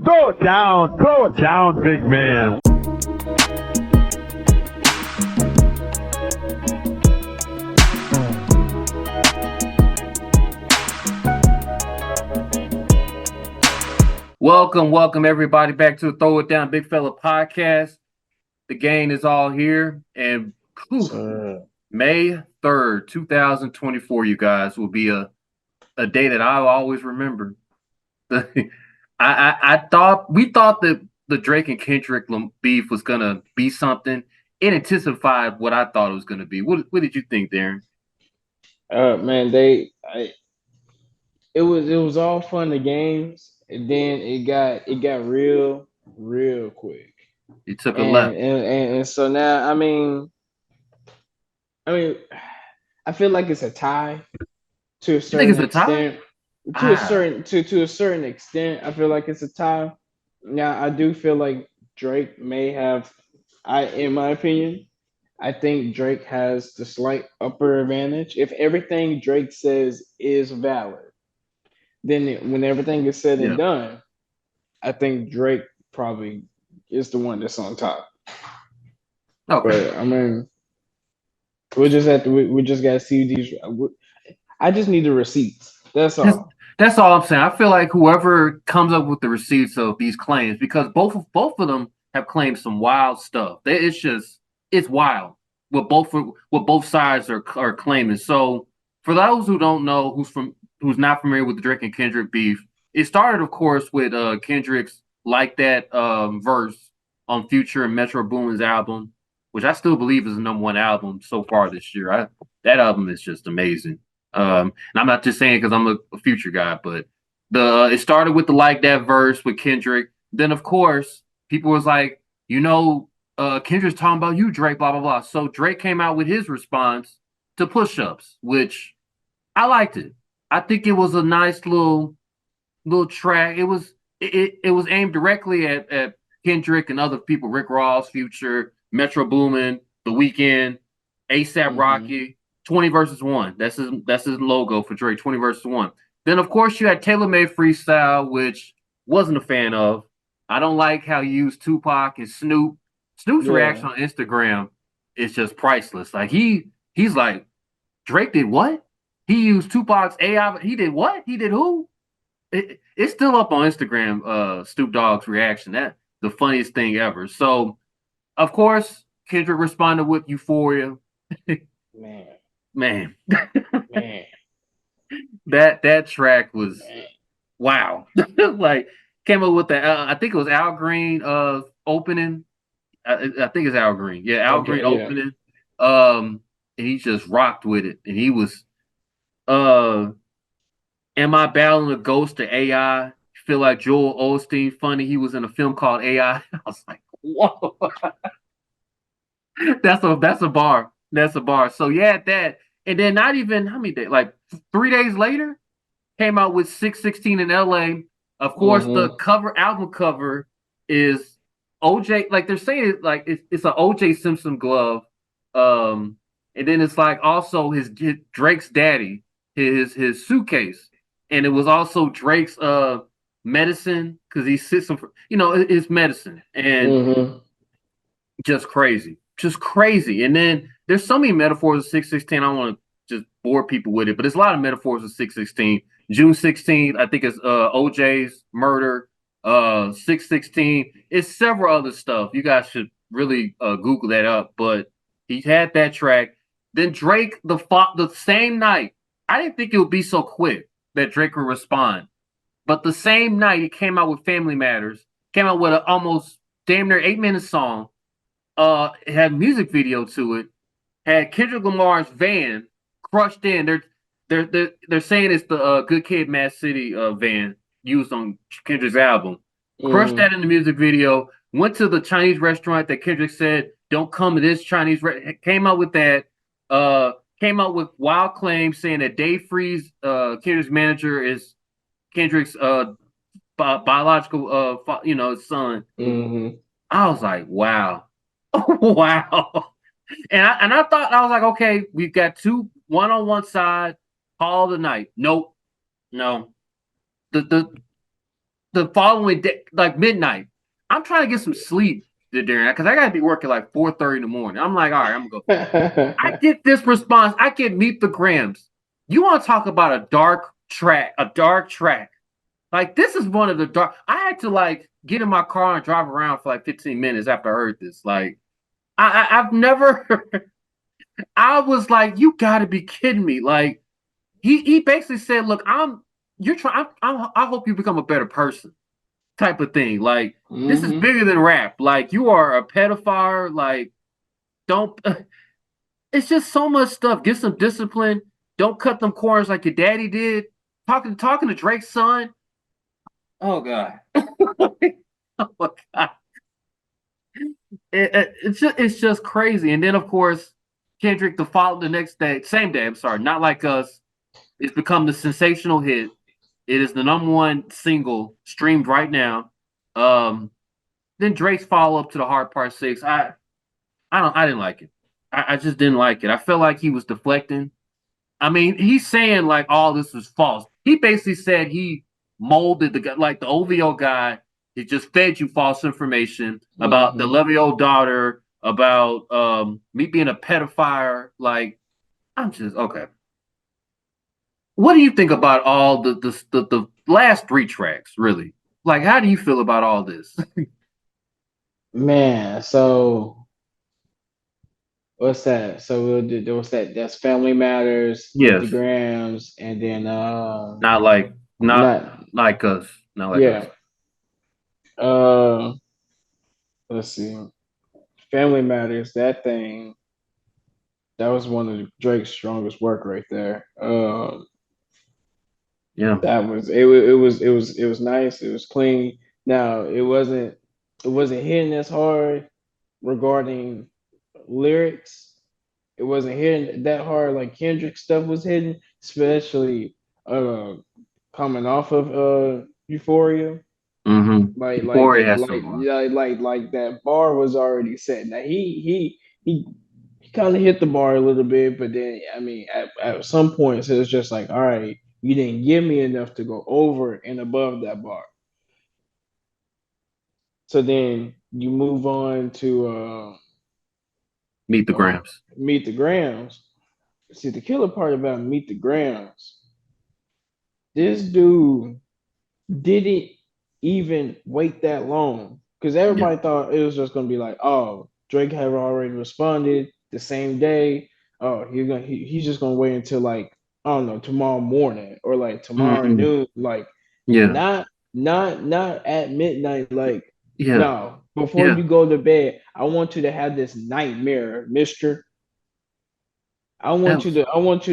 Throw it down, big man. Welcome everybody back to the Throw It Down Big Fella podcast. The gang is all here, and May 3rd, 2024, you guys, will be a day that I'll always remember. I thought we thought that the Drake and Kendrick beef was gonna be something. It intensified what I thought it was gonna be. What did you think, Darren? Man, it was all fun and games, and then it got real quick, It took a and left. and so now I mean I feel like it's a tie to a You think certain it's a tie? extent. Ah, To a certain extent, I feel like it's a tie. Now I do feel like Drake may have, in my opinion, I think Drake has the slight upper advantage. If everything Drake says is valid, then when everything is said and yeah. done, I think Drake probably is the one that's on top. Okay. But I mean, we just gotta see these. I just need the receipts. That's That's all. that's all I'm saying. I feel like whoever comes up with the receipts of these claims, because both of them have claimed some wild stuff. It's wild what both sides are claiming. So for those who don't know, who's not familiar with the Drake and Kendrick beef, it started, of course, with Kendrick's "Like That" verse on Future and Metro Boomin's album, which I still believe is the number 1 album so far this year. That album is just amazing. And I'm not just saying because I'm a Future guy, but it started with the "Like That" verse with Kendrick. Then of course people was like, Kendrick's talking about you, Drake, blah blah blah. So Drake came out with his response to Push Ups, which I liked it. I think it was a nice little track. It was aimed directly at Kendrick and other people, Rick Ross, Future, Metro Boomin, The Weeknd, ASAP Hmm. Rocky. 20 versus 1. That's his logo for Drake. 20 versus 1. Then of course you had Taylor Made Freestyle, which wasn't a fan of. I don't like how you use Tupac and Snoop. Snoop's Yeah. reaction on Instagram is just priceless. Like he's like, Drake did what? He used Tupac's AI. He did what? He did who? It's still up on Instagram. Snoop Dogg's reaction. That the funniest thing ever. So of course Kendrick responded with Euphoria. Man, Man, man, that track was man. wow. Like came up with the I think it was Al Green opening. I think it's Al Green. Yeah, Al Green Okay, yeah. opening. And he just rocked with it. And he was uh am I battling a ghost to AI? Feel like Joel Osteen funny. He was in a film called AI. I was like, whoa. That's a bar. That's a bar. So yeah, that and then not even how many days, like 3 days later, came out with 616 in LA. Of course, the Hmm. album cover is OJ. Like they're saying it like it's an OJ Simpson glove. Um, and then it's like also his Drake's daddy, his suitcase. And it was also Drake's medicine because he sits some his medicine. And Hmm. just crazy. Just crazy. And then there's so many metaphors of 616. I don't want to just bore people with it, but there's a lot of metaphors of 616. June 16th, I think it's OJ's murder. 616. It's several other stuff. You guys should really Google that up. But he had that track. Then Drake, the same night, I didn't think it would be so quick that Drake would respond. But the same night, he came out with Family Matters, came out with an almost damn near 8 minute song, it had music video to it, had Kendrick Lamar's van crushed in. They're saying it's the Good Kid, Mad City van used on Kendrick's album. Crushed Hmm. that in the music video. Went to the Chinese restaurant that Kendrick said don't come to this Chinese. Came out with that. Came out with wild claims saying that Dave Freeze, Kendrick's manager, is Kendrick's biological son. Hmm. I was like, wow. Wow. And I thought I was like, okay, we've got one on one side, call of the night. Nope, no. The the following day, like midnight. I'm trying to get some sleep during that because I gotta be working like 4:30 in the morning. I'm like, all right, I'm gonna go. I get this response. I get Meet the Grams. You want to talk about a dark track? A dark track. Like this is one of the dark. I had to like get in my car and drive around for like 15 minutes after I heard this. Like I've never. I was like, you got to be kidding me. Like he basically said, look, you're trying. I hope you become a better person, type of thing. Like this is Hmm. bigger than rap. Like you are a pedophile. Like don't. It's just so much stuff. Get some discipline. Don't cut them corners like your daddy did. Talking to Drake's son. Oh God. Oh my God. It's just crazy. And then of course, Kendrick the next day, same day. I'm sorry, not like us. It's become the sensational hit. It is the number one single streamed right now. Then Drake's follow up to the Hard Part 6. I didn't like it. I just didn't like it. I felt like he was deflecting. I mean, he's saying like all this was false. He basically said he molded the guy, like the OVO guy. He just fed you false information about the Hmm. 11-year-old daughter, about me being a pedophile. Like, I'm just okay. What do you think about all the last three tracks? Really, like, how do you feel about all this? Man, so what's that? So what's that? That's Family Matters, Meet the Yes, Grams, and then not like not not like us, not like us. yeah. Uh, let's see. Family Matters, that thing, that was one of Drake's strongest work right there. Yeah. That was it was nice. It was clean. Now it wasn't hitting as hard regarding lyrics. It wasn't hitting that hard like Kendrick stuff was hitting, especially uh coming off of Euphoria. Mm-hmm. Like Euphoria that has some. like that bar was already set. Now he he kind of hit the bar a little bit, but then I mean at some points it was just like, all right, you didn't give me enough to go over and above that bar. So then you move on to Meet the Grams. Meet the Grams. See, the killer part about Meet the Grams, this dude didn't even wait that long because Yeah. everybody thought it was just gonna be like, oh, Drake had already responded the same day. Oh, he's just gonna wait until like I don't know tomorrow morning or like tomorrow Mm-hmm. noon, like Yeah. not at midnight. Like Yeah. no, before Yeah. you go to bed, I want you to have this nightmare, Mister. That was.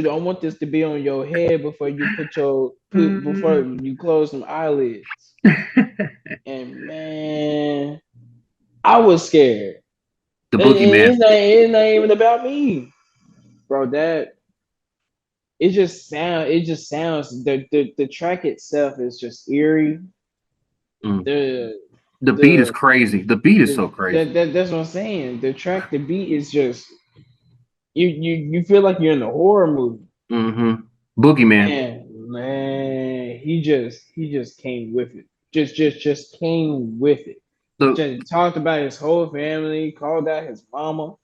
I want this to be on your head before you before Mm. you close them eyelids. And man, I was scared. The And boogeyman. it's not even about me, bro. That it just sounds the track itself is just eerie. Mm. The The beat is the, crazy. The beat is so crazy. that's what I'm saying. The track, the beat is just you feel like you're in a horror movie. Mm-hmm. Boogeyman. Man, he just came with it. Just came with it. The. Just talked about his whole family, called out his mama,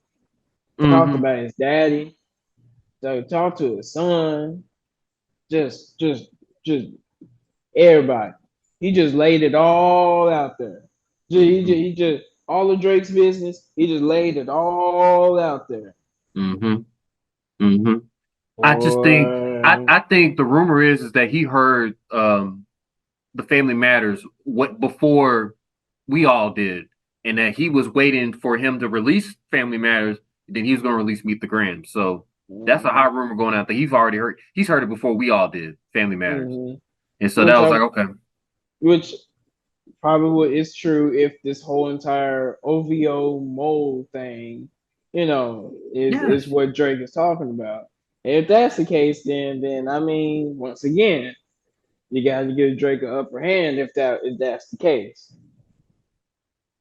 talked Mm-hmm. about his daddy, so talked to his son, just just everybody. He just laid it all out there. Mm-hmm. He just all of Drake's business. He just laid it all out there. Mm-hmm. Mm-hmm. I just think Boy, I think the rumor is that he heard the Family Matters what before we all did, and that he was waiting for him to release Family Matters, then he was going to release Meet the Grams. So that's a hot rumor going out that he's heard it before we all did Family Matters, mm-hmm. and so that which was I like okay, which probably is true if this whole entire OVO mold thing, is yes, what Drake is talking about. If that's the case, then I mean, once again, you got to give Drake an upper hand if that's the case.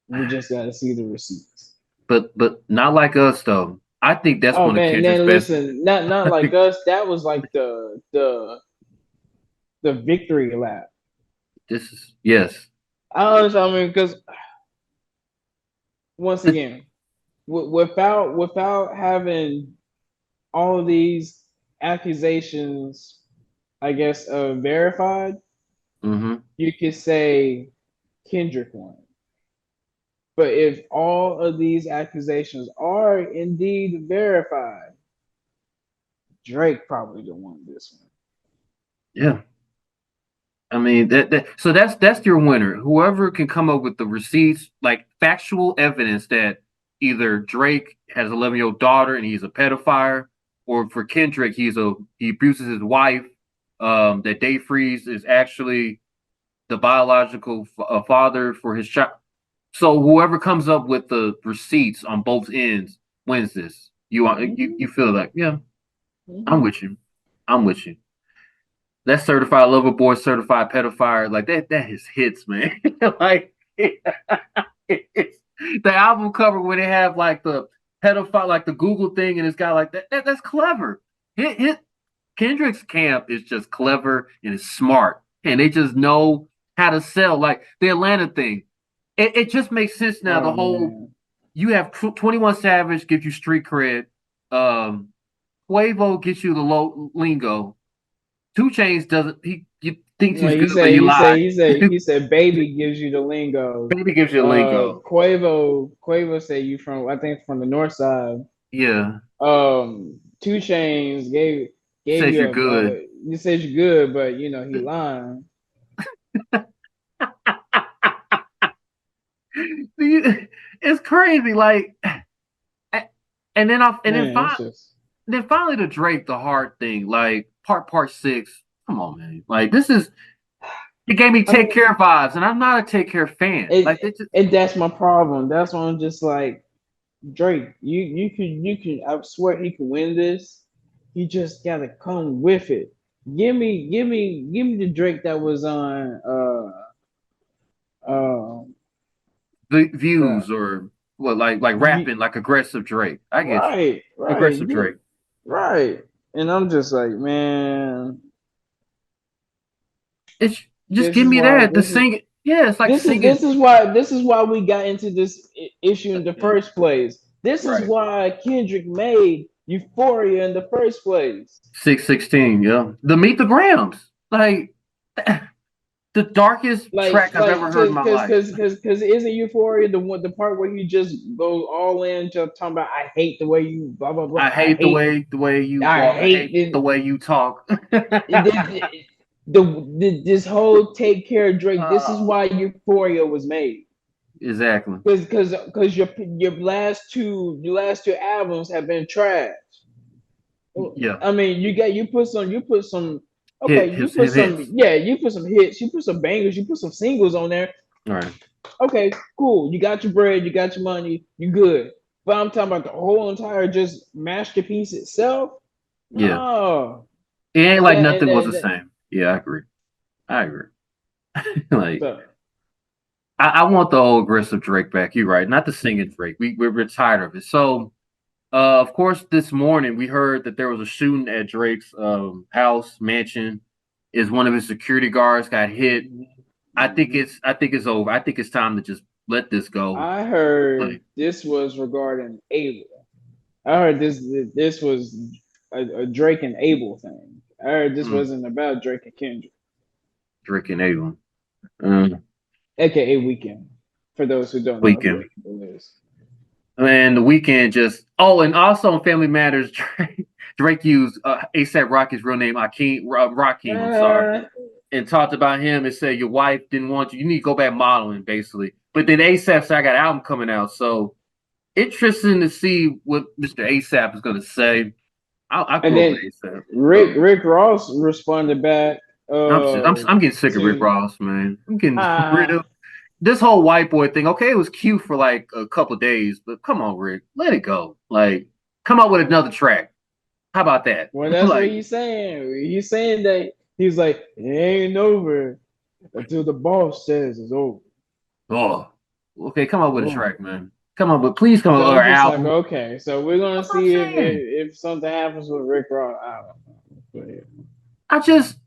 We just got to see the receipts. but not like us though. I think that's Oh one of man, Kendrick's man, best. listen, not like us. That was like the victory lap. This is yes, I understand. I mean, because once again, without having all of these accusations, I guess, verified, Mm-hmm. you could say Kendrick won. But if all of these accusations are indeed verified, Drake probably the one this one. Yeah. I mean so that's your winner. Whoever can come up with the receipts, like factual evidence that either Drake has an 11-year-old daughter and he's a pedophile, or for Kendrick he abuses his wife. That Dave Freeze is actually the biological father for his child. So whoever comes up with the receipts on both ends wins this. You feel like, yeah, I'm Mm-hmm. with you. I'm with you. That certified lover boy, certified pedophile, like that is hits, man. Like it's, the album cover when they have like the pedophile, like the Google thing, and it's got like that's clever. Hit Kendrick's camp is just clever and it's smart, and they just know how to sell. Like the Atlanta thing, it just makes sense now. The Oh whole man. you have 21 Savage gives you street cred, um, Quavo gets you the low lingo. Two Chains doesn't he thinks No, he's he good, but said he he said lied. he said he said baby gives you the lingo. Baby gives you a lingo. Quavo said you from I think from the north side. Yeah, 2 Chains gave says you you're good. you said you're good, but you know he lying. It's crazy. Like, and then Man, it's just finally the Drake the hard thing. Like part six. Come on, man. Like this is it gave me I mean Take Care vibes, and I'm not a Take Care fan. it Like it's just, and that's my problem. That's why I'm just like Drake, you can I swear he can win this. He just gotta come with it. Give me the Drake that was on uh the the views or what like rapping like aggressive Drake. I get you. right, right, Aggressive Drake. right. And I'm just like, man, It's just this give is me why that. The singing. Yeah, it's like singing. this is why we got into this issue in the Yeah, first place. This is right. why Kendrick made Euphoria in the first place. 616, yeah. The Meet the Grams. Like the darkest track I've ever heard in my life. Because isn't Euphoria the part where you just go all in to talking about I hate the way you blah blah blah I hate the way you I walk. I hate hate the way you talk. this whole take care of Drake. This is Oh, why Euphoria was made. exactly. Because your last two albums have been trash. Yeah. I mean, you put some okay, Hits. you put some hits, you put some bangers, you put some singles on there. All right. Okay, cool. You got your bread, you got your money, you good. But I'm talking about the whole entire just masterpiece itself. Yeah. No, It ain't and like that and nothing was that, the that same. Yeah, I agree. I agree. Like so I want the old aggressive Drake back. You're right. Not the singing Drake. We're tired of it. So of course, this morning we heard that there was a shooting at Drake's house mansion. Is one of his security guards got hit. I think it's over. I think it's time to just let this go. I heard Like this was regarding Abel. I heard this was a Drake and Abel thing. I heard this mm, wasn't about Drake and Kendrick, Drake and Avon. Um, aka Weekend. For those who don't know who weekend. Abel is. And the weekend just and also on Family Matters, Drake used ASAP Rocky's real name, Rakim, I'm sorry, Uh, and talked about him and said your wife didn't want you. You need to go back modeling, basically. But then ASAP said I got an album coming out, so interesting to see what Mr. ASAP is going to say. I and grew up with then ASAP. Rick Ross responded back I'm getting sick of Rick to Ross, man. I'm getting rid uh of this whole white boy thing. Okay, it was cute for like a couple of days, but come on, Rick, let it go. Like, come out with another track. How about that? well that's what Like, he's saying. He's saying that he's like it ain't over until the boss says it's over. oh, okay, come out with a Oh. track, man. Come on, but please come out So with I'm an just like, album. okay, so we're gonna That's what I'm see saying. if something happens with Rick Ross. I don't know. But yeah. I just,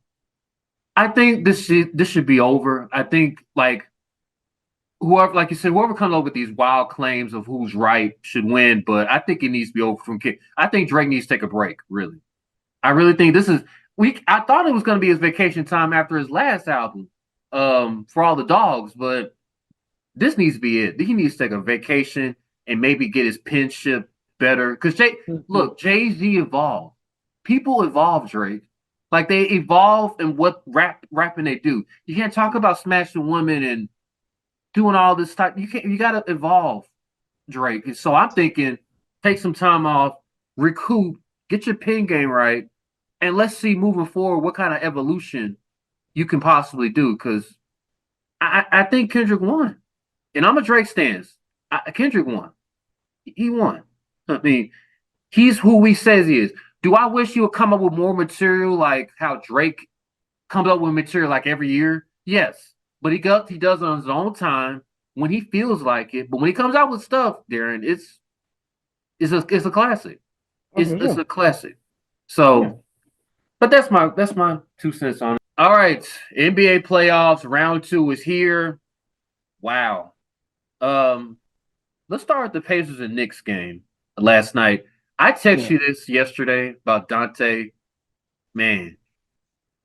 I think this should be over. I think like whoever, like you said, whoever comes up with these wild claims of who's right should win. But I think it needs to be over from Kid. I think Drake needs to take a break. Really, I really think this is we. I thought it was going to be his vacation time after his last album, for all the dogs, but this needs to be it. He needs to take a vacation and maybe get his penship better. Because look, Jay Z evolved. People evolve, Drake. Like they evolve in what rapping they do. You can't talk about smashing women and doing all this type. You can't. You got to evolve, Drake. And so I'm thinking, take some time off, recoup, get your pen game right, and let's see moving forward what kind of evolution you can possibly do. Because I think Kendrick won, and I'm a Drake stance. Kendrick won. He won. I mean, he's who he says he is. Do I wish he would come up with more material like how Drake comes up with material like every year? Yes, but he does it on his own time when he feels like it. But when he comes out with stuff, Darren, it's a classic. It's a classic. So, but that's my 2 cents on it. All right, NBA playoffs round 2 is here. Wow. Um, let's start with the Pacers and Knicks game last night. I texted you this yesterday about Dante. Man,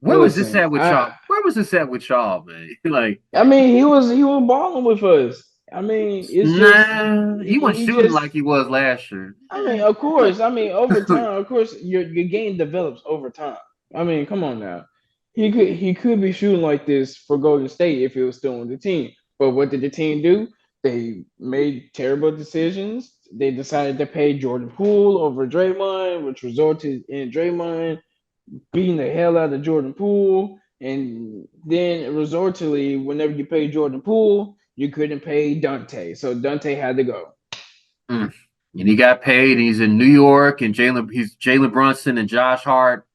where was this at with y'all? Where was this at with y'all, man? Like, I mean, he was balling with us. I mean, it's just he wasn't he shooting just. like he was last year. I mean, of course. I mean, over time, of course, your game develops over time. I mean, come on now. He could be shooting like this for Golden State if he was still on the team. But what did the team do? They made terrible decisions. They decided to pay Jordan Poole over Draymond, which resulted in Draymond beating the hell out of Jordan Poole. And then resortedly, whenever you pay Jordan Poole, you couldn't pay Dante. So Dante had to go. Mm. And he got paid. He's in New York, and he's Jalen Brunson and Josh Hart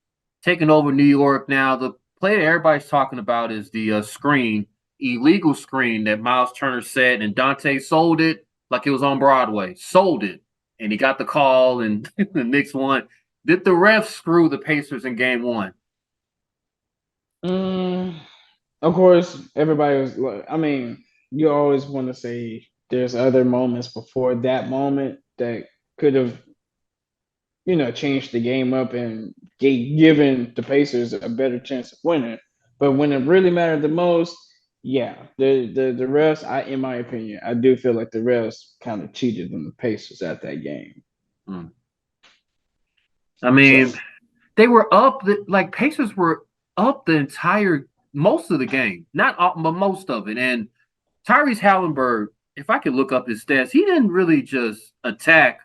taking over New York now. The play that everybody's talking about is the illegal screen that Miles Turner said, and Dante sold it like it was on Broadway. Sold it, and he got the call, and the Knicks won. Did the refs screw the Pacers in Game 1? Of course, everybody was. I mean, you always want to say there's other moments before that moment that could have, changed the game up and given the Pacers a better chance of winning. But when it really mattered the most, yeah, the refs, in my opinion, I do feel like the refs kind of cheated on the Pacers at that game. Mm. I So, mean, they were up. Like Pacers were up the entire most of the game, not all, but most of it. And Tyrese Halliburton, if I could look up his stats, he didn't really just attack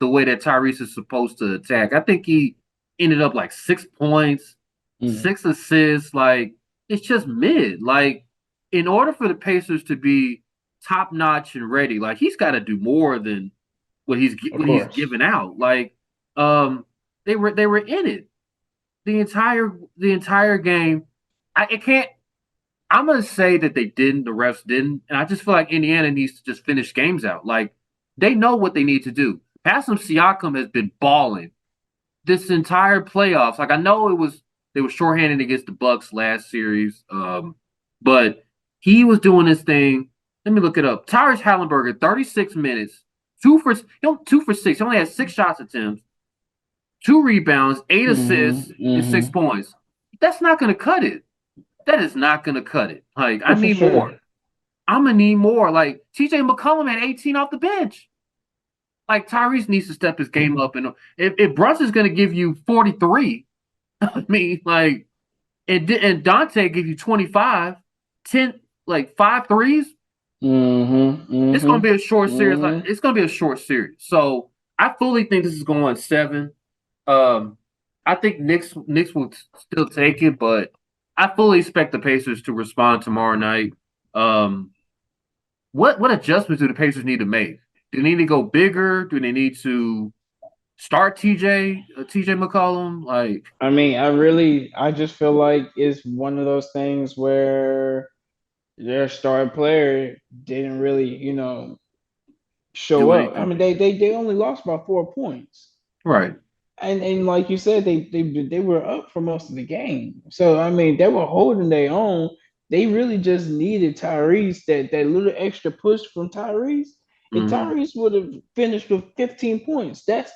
the way that Tyrese is supposed to attack. I think he ended up like 6 points, 6 assists. Like it's just mid. Like in order for the Pacers to be top notch and ready, like he's got to do more than of what he's course. giving out. Like um, they were in it the entire game. I can't. I'm gonna say that they didn't. The refs didn't, and I just feel like Indiana needs to just finish games out. Like they know what they need to do. Pascal Siakam has been balling this entire playoffs. Like I know they were shorthanded against the Bucks last series, but he was doing this thing. Let me look it up. Tyrese Halliburton, 36 minutes, 2 for 6. He only had 6 shot attempts, 2 rebounds, 8 assists, and 6 points. That's not going to cut it. That is not going to cut it. Like, I Oh, for need more. sure. I'm going to need more. Like, TJ McCollum had 18 off the bench. Like, Tyrese needs to step his game up. And if Brunson's going to give you 43, I mean, like, and Dante give you 25, 10, like 5 threes, it's going to be a short series. Like, it's going to be a short series. So I fully think this is going 7. I think Knicks will still take it, but I fully expect the Pacers to respond tomorrow night. What adjustments do the Pacers need to make? Do they need to go bigger? Do they need to start TJ McCollum? Like, I mean, I just feel like it's one of those things where their star player didn't really, show do up. I anything? mean, they only lost by 4 points, Right. and like you said, they were up for most of the game. So I mean, they were holding their own. they really just needed Tyrese, that little extra push from Tyrese, and Mm-hmm. Tyrese would have finished with 15 points. That's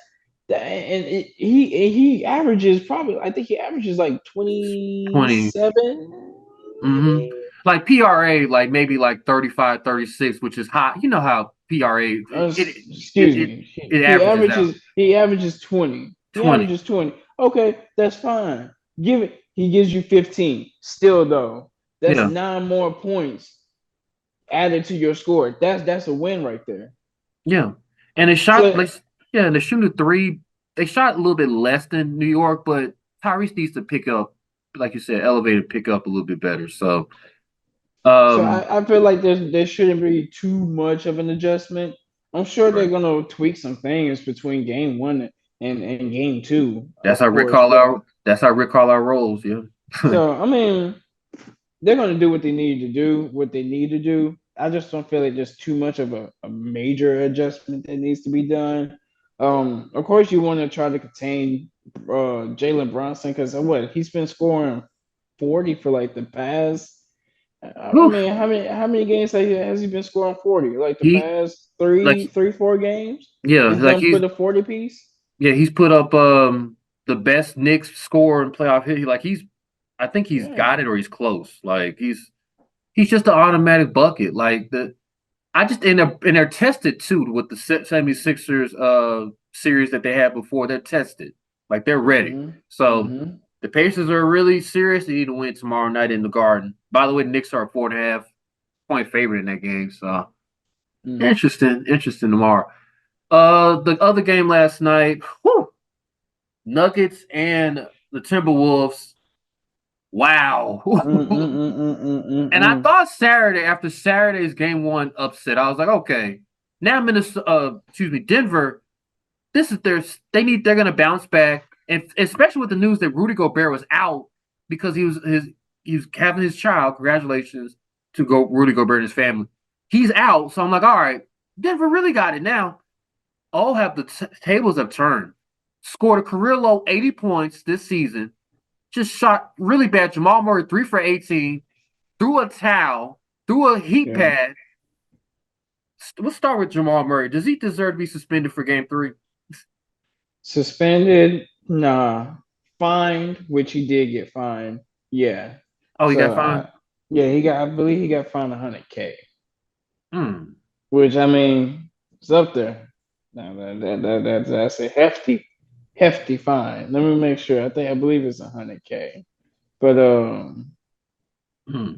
that, and he averages probably, I think he averages like 20. 27, Mm-hmm. maybe. Like PRA, like maybe like 35, 36, which is high. You know how PRA Excuse it me. it averages out He averages 20. He 20. averages 20. Okay, that's fine. Give it. He gives you 15. Still though, that's Yeah. 9 more points added to your score. That's a win right there. Yeah. And they shot So like yeah, and they shooting the three. They shot a little bit less than New York, but Tyrese needs to pick up, like you said, elevated pick up a little bit better. So so um I feel like there shouldn't be too much of an adjustment. I'm sure they're right. gonna tweak some things between game one and game two, That's of how Rick course. Carlisle that's how Rick Carlisle rolls, yeah. So I mean, they're going to do what they need to do, what they need to do. I just don't feel like there's too much of a major adjustment that needs to be done. Of course, you want to try to contain Jalen Brunson because what he's been scoring 40 for like the past. I Whew. mean, how many games has he been scoring 40? Like the He past like 4 games, yeah, he's like done put a 40 piece. he's put up the best Knicks score in playoff hit. Like I think he's Yeah, got it or he's close. Like he's just an automatic bucket. Like I just and they're tested too with the 76ers series that they had before. They're tested. Like they're ready. mm-hmm, So mm-hmm, the Pacers are really serious. They need to win tomorrow night in the Garden. By the way, the Knicks are a 4.5 point favorite in that game. So mm. interesting tomorrow. The other game last night, whew, Nuggets and the Timberwolves. Wow. Mm, mm, mm, mm, mm, mm, And I mm. thought Saturday, after Saturday's game one upset, I was like, okay, now Minnesota, excuse me, Denver, this is they're gonna bounce back, and especially with the news that Rudy Gobert was out because he was having his child. Congratulations to Rudy Gobert and his family. He's out, so I'm like, all right, Denver really got it now. All have the tables have turned. Scored a career low 80 points this season. Just shot really bad. Jamal Murray 3 for 18, threw a towel, threw a heat Yeah. pad. Let's start with Jamal Murray. Does he deserve to be suspended for game three? Suspended, nah. Fined, which he did get fined. Yeah. Oh, he got So fined? yeah, I believe he got fined 100K, Hmm. which I mean, it's up there. Now that's a hefty fine. Let me make sure. I believe it's 100K. But Hmm.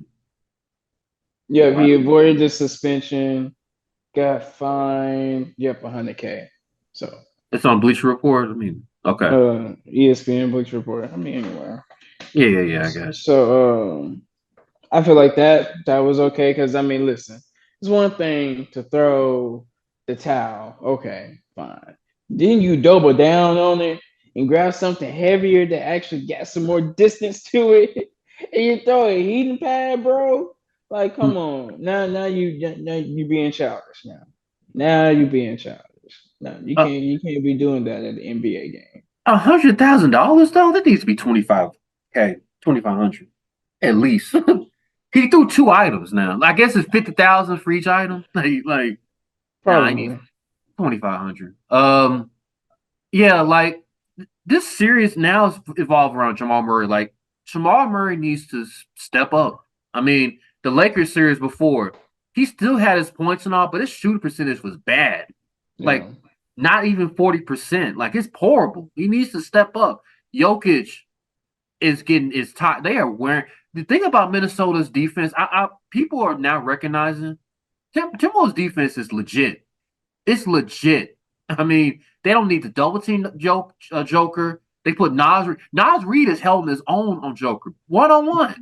yeah, Wow. he avoided the suspension, got fined. Yep, 100K. So It's on Bleacher Report. I mean, okay. ESPN Bleacher Report. I mean, anywhere. Yeah, I guess. So I feel like that was okay because I mean, listen, it's one thing to throw the towel. Okay, fine. Then you double down on it and grab something heavier that actually got some more distance to it, and you throw a heating pad, bro. Like, Hmm. come on. Now you being childish. Now you being childish. No, you can't be doing that at the NBA game. $100,000 though. That needs to be 25K, 2,500 at least. He threw two items now. I guess it's 50,000 for each item. Nah, I need Probably. 2,500. Yeah, like this series now is evolved around Jamal Murray. Like Jamal Murray needs to step up. I mean, the Lakers series before, he still had his points and all, but his shooting percentage was bad. Yeah. Like not even 40%. Like it's horrible. He needs to step up. Jokic is getting is top. They are wearing the thing about Minnesota's defense. People are now recognizing Timberwolves defense is legit. It's legit. I mean, they don't need to double team Joker. They put Nas Reed is held his own on Joker 1-on-1.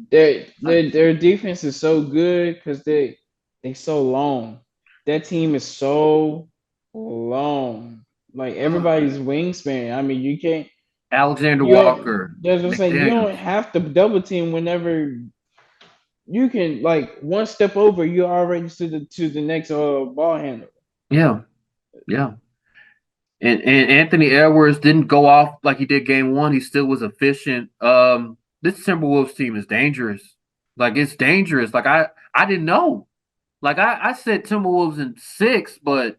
Like, Their defense is so good because they so long. That team is so long. Like everybody's wingspan. I mean, you can't. Alexander You don't. Walker, That's what I'm saying. You don't McDaniels. have to double team whenever you can. Like one step over, you're already to the next ball handler. Yeah, yeah. And Anthony Edwards didn't go off like he did game one. He still was efficient. This Timberwolves team is dangerous. Like it's dangerous. Like I didn't know. Like I said Timberwolves in 6, but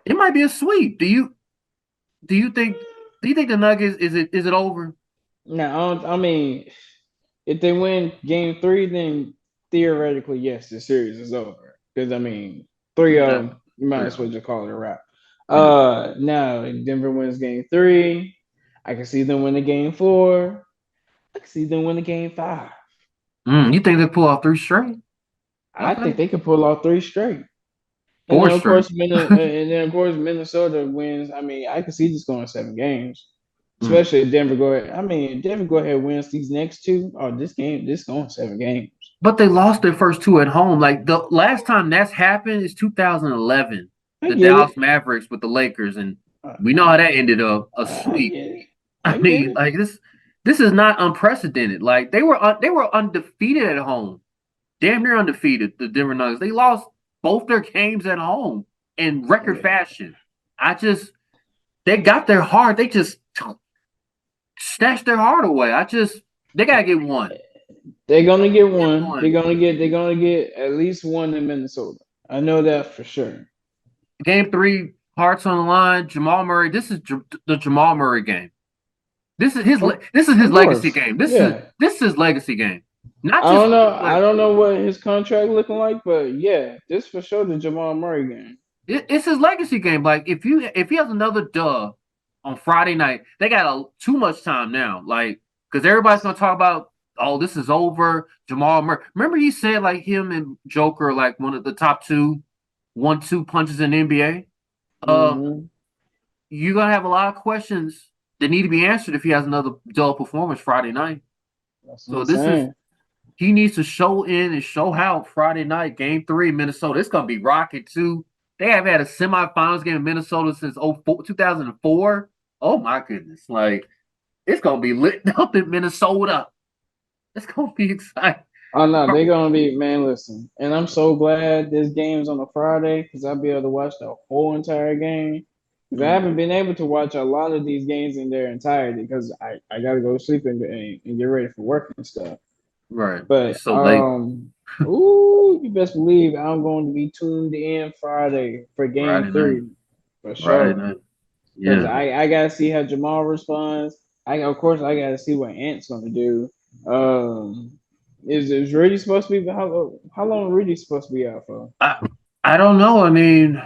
it might be a sweep. Do you think the Nuggets is it over? Now, I mean, if they win game three, then theoretically, yes, the series is over. Because I mean, 3-0, No, you might as 3-0. well just call it a wrap. Yeah. Now if Denver wins game three, I can see them win the game four. I can see them win the game five. You think they pull off 3 straight? I think Okay. they could pull off three straight. And 4 then of straight. course, Minnesota wins. I mean, I can see this going 7 games. Mm. Especially if Denver go ahead. I mean, if Denver go ahead and wins these next two, or this going 7 games. But they lost their first 2 at home. Like the last time that's happened is 2011, I the get Dallas it. Mavericks with the Lakers, and we know I, how that ended up a I sweep. get it. I I get mean, it. like this is not unprecedented. Like they were undefeated at home, damn near undefeated. The Denver Nuggets, they lost both their games at home in record Yeah. fashion. I just they got their heart. They just snatched their heart away. They gotta get one. They're gonna get Get one. one. They're gonna get at least one in Minnesota. I know that for sure. Game 3, hearts on the line. Jamal Murray. This is the Jamal Murray game. Of, this is his of legacy course. game. Yeah. This is his legacy game. Not I just don't know. I like don't know what his contract looking like, but yeah, this for sure the Jamal Murray game. it's his legacy game. Like if he has another dub on Friday night, they got too much time now. Like because everybody's gonna talk about this is over. Jamal Murray. Remember he said like him and Joker like one of the top 1-2 punches in the NBA. Uh, Mm-hmm. you're gonna have a lot of questions that need to be answered if he has another dull performance Friday night. That's what So I'm saying. he needs to show in and show out Friday night, game 3, Minnesota. It's gonna be rocking too. They have had a semifinals game in Minnesota since 2004. Oh my goodness. Like it's gonna be lit up in Minnesota. It's gonna be exciting. Oh no, they're gonna be man. Listen, and I'm so glad this game's on a Friday because I'll be able to watch the whole entire game. Because I Mm, haven't been able to watch a lot of these games in their entirety because I gotta go to sleep and get ready for work and stuff. right. But It's so late. ooh, you best believe I'm going to be tuned in Friday for game Friday night. three for Friday sure. night. Because Yeah. I gotta see how Jamal responds. I gotta see what Ant's gonna do. Um, is Rudy supposed to be how long Rudy supposed to be out for? I don't know. I mean,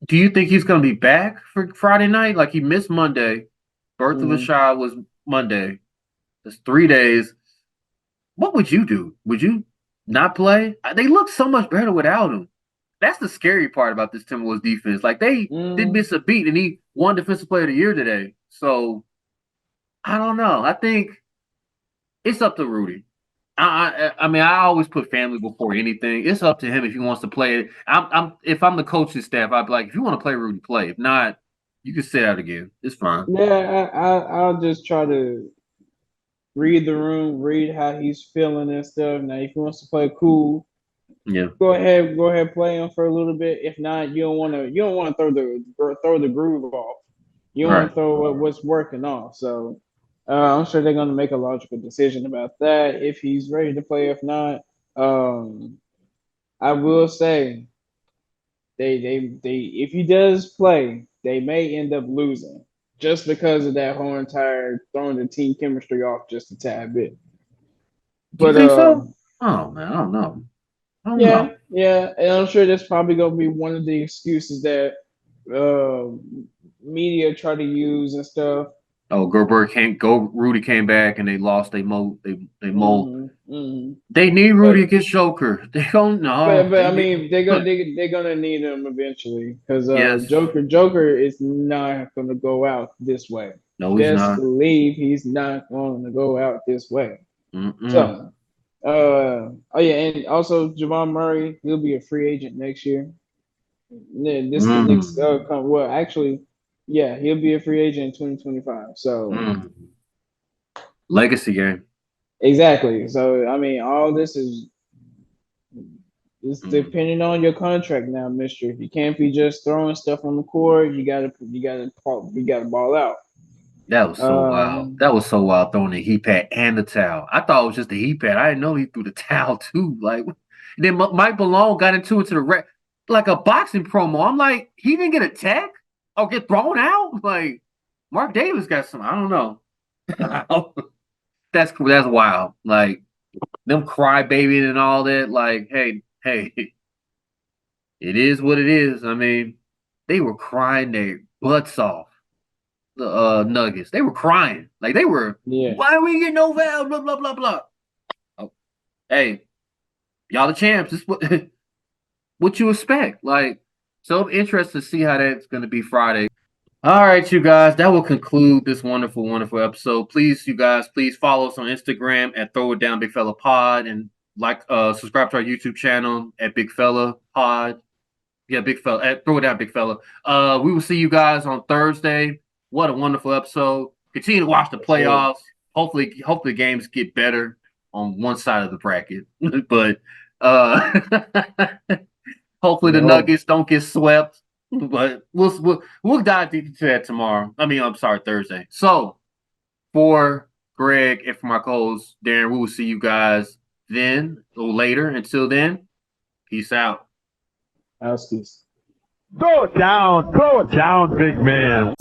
do you think he's gonna be back for Friday night? Like he missed Monday. Birth of a Mm. child was Monday. That's 3 days. What would you do? Would you not play? They look so much better without him. That's the scary part about this Timberwolves defense. Like they didn't Mm. miss a beat, and he won Defensive Player of the Year today. So I don't know. I think it's up to Rudy. I mean, I always put family before anything. It's up to him if he wants to play it. If I'm the coaching staff, I'd be like, if you want to play Rudy, play. If not, you can sit out again. It's fine. Yeah, I'll just try to read the room, read how he's feeling and stuff. Now, if he wants to play cool, Yeah. go ahead, play him for a little bit. If not, you don't want to throw the groove off. You Right. want to throw what's working off. So I'm sure they're going to make a logical decision about that if he's ready to play. If not, um, I will say they if he does play, they may end up losing just because of that whole entire throwing the team chemistry off just a tad bit. Do you But think so? Oh man, I don't know. I don't yeah, know. yeah, and I'm sure that's probably gonna be one of the excuses that uh, media try to use and stuff. Oh, Gerber can't go. Rudy came back and they lost. They mold. Hmm. They need Rudy But against Joker. They don't know. but They I need. mean they're gonna need him eventually because Yes. Joker is not gonna go out this way. No, he's Best not. believe he's not going to go out this way. Mm-mm. So oh yeah, and also Jamal Murray he'll be a free agent next year. This next Mm. well actually yeah he'll be a free agent in 2025. So Mm. Legacy game. exactly. So I mean all this is it's Mm. depending on your contract now, Mister. You can't be just throwing stuff on the court. You gotta ball out. That was so wild. That was so wild throwing the heat pad and the towel. I thought it was just the heat pad. I didn't know he threw the towel too. Like then Mike Malone got into it to the like a boxing promo. I'm like, he didn't get attacked or get thrown out. Like Mark Davis got some. I don't know. That's wild. Like them crybabying and all that. Like, hey, it is what it is. I mean, they were crying their butts off. The Nuggets. They were crying. Like they were, Yeah. why we get no foul? Blah blah blah blah. Oh, hey, y'all the champs. This what what you expect. Like, so I'm interested to see how that's gonna be Friday. All right, you guys, that will conclude this wonderful, wonderful episode. Please, you guys, please follow us on Instagram at Throw It Down Big Fella Pod and subscribe to our YouTube channel at Big Fella Pod. Yeah, Big Fella. Throw It Down Big Fella. We will see you guys on Thursday. What a wonderful episode. Continue to watch the playoffs. Hopefully games get better on one side of the bracket. But hopefully the Nuggets don't get swept. But we'll dive deep into that tomorrow. I'm sorry, Thursday. So for Greg and for my co-host Darren, we will see you guys then or later. Until then, peace out. Housekeeping. Throw it down, big man.